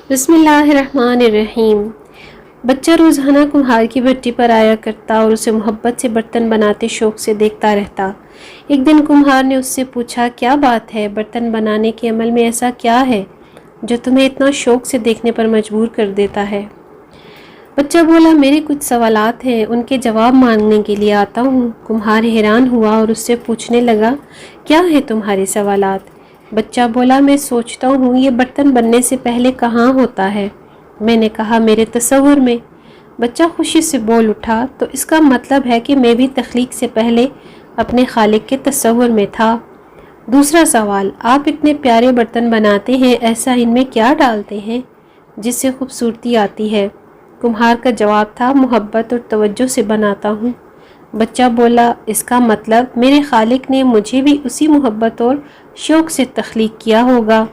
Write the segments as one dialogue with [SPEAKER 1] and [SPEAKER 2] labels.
[SPEAKER 1] بسم اللہ الرحمن الرحیم۔ بچہ روزانہ کمہار کی بھٹی پر آیا کرتا اور اسے محبت سے برتن بناتے شوق سے دیکھتا رہتا۔ ایک دن کمہار نے اس سے پوچھا، کیا بات ہے، برتن بنانے کے عمل میں ایسا کیا ہے جو تمہیں اتنا شوق سے دیکھنے پر مجبور کر دیتا ہے؟ بچہ بولا، میرے کچھ سوالات ہیں، ان کے جواب مانگنے کے لیے آتا ہوں۔ کمہار حیران ہوا اور اس سے پوچھنے لگا، کیا ہے تمہارے سوالات؟ بچہ بولا، میں سوچتا ہوں یہ برتن بننے سے پہلے کہاں ہوتا ہے؟ میں نے کہا، میرے تصور میں۔ بچہ خوشی سے بول اٹھا، تو اس کا مطلب ہے کہ میں بھی تخلیق سے پہلے اپنے خالق کے تصور میں تھا۔ دوسرا سوال، آپ اتنے پیارے برتن بناتے ہیں، ایسا ان میں کیا ڈالتے ہیں جس سے خوبصورتی آتی ہے؟ کمہار کا جواب تھا، محبت اور توجہ سے بناتا ہوں۔ بچہ بولا، اس کا مطلب میرے خالق نے مجھے بھی اسی محبت اور شوق سے تخلیق کیا ہوگا۔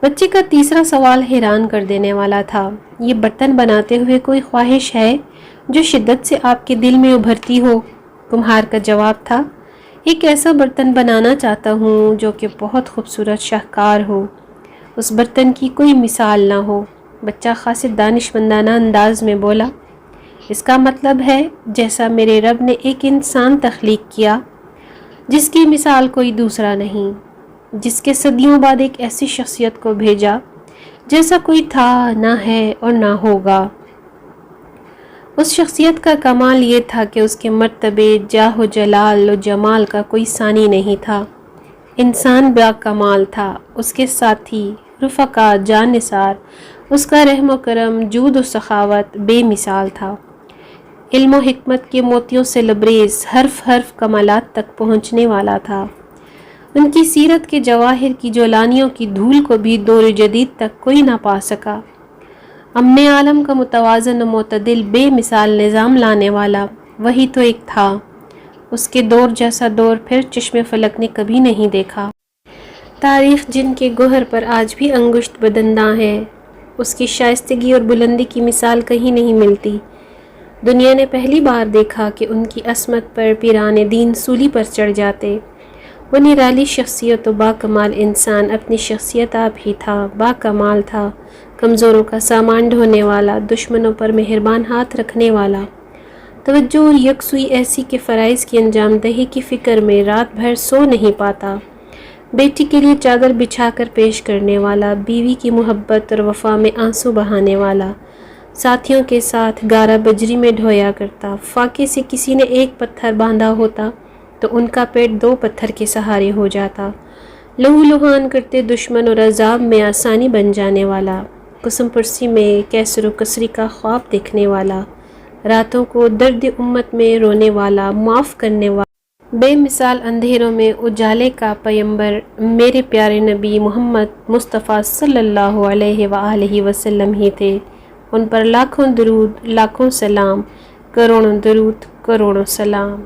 [SPEAKER 1] بچے کا تیسرا سوال حیران کر دینے والا تھا، یہ برتن بناتے ہوئے کوئی خواہش ہے جو شدت سے آپ کے دل میں ابھرتی ہو؟ کمہار کا جواب تھا، ایک ایسا برتن بنانا چاہتا ہوں جو کہ بہت خوبصورت شاہکار ہو، اس برتن کی کوئی مثال نہ ہو۔ بچہ خاصے دانشمندانہ انداز میں بولا، اس کا مطلب ہے جیسا میرے رب نے ایک انسان تخلیق کیا جس کی مثال کوئی دوسرا نہیں، جس کے صدیوں بعد ایک ایسی شخصیت کو بھیجا جیسا کوئی تھا نہ ہے اور نہ ہوگا۔ اس شخصیت کا کمال یہ تھا کہ اس کے مرتبے، جاہ و جلال و جمال کا کوئی ثانی نہیں تھا۔ انسان با کمال تھا، اس کے ساتھی، رفقا، جان نثار، اس کا رحم و کرم، جود و سخاوت بے مثال تھا۔ علم و حکمت کے موتیوں سے لبریز، حرف حرف کمالات تک پہنچنے والا تھا۔ ان کی سیرت کے جواہر کی جولانیوں کی دھول کو بھی دور جدید تک کوئی نہ پا سکا۔ امن عالم کا متوازن و معتدل بے مثال نظام لانے والا وہی تو ایک تھا۔ اس کے دور جیسا دور پھر چشم فلک نے کبھی نہیں دیکھا۔ تاریخ جن کے گوہر پر آج بھی انگشت بدنداں ہے، اس کی شائستگی اور بلندی کی مثال کہیں نہیں ملتی۔ دنیا نے پہلی بار دیکھا کہ ان کی عصمت پر پیران دین سولی پر چڑھ جاتے۔ وہ نرالی شخصیت و با کمال انسان اپنی شخصیت آپ ہی تھا، با کمال تھا، کمزوروں کا سامان ڈھونے والا، دشمنوں پر مہربان ہاتھ رکھنے والا، توجہ اور یکسوئی ایسی کہ فرائض کی انجام دہی کی فکر میں رات بھر سو نہیں پاتا، بیٹی کے لیے چادر بچھا کر پیش کرنے والا، بیوی کی محبت اور وفا میں آنسو بہانے والا، ساتھیوں کے ساتھ گارا بجری میں ڈھویا کرتا۔ فاقے سے کسی نے ایک پتھر باندھا ہوتا تو ان کا پیٹ 2 پتھر کے سہارے ہو جاتا، لہو لہان کرتے دشمن اور عذاب میں آسانی بن جانے والا، قسم پرسی میں کیسر و کسری کا خواب دیکھنے والا، راتوں کو درد امت میں رونے والا، معاف کرنے والا، بے مثال اندھیروں میں اجالے کا پیمبر میرے پیارے نبی محمد مصطفیٰ صلی اللہ علیہ وآلہ وسلم ہی تھے۔ ان پر لاکھوں درود، لاکھوں سلام، کروڑوں درود، کروڑوں سلام۔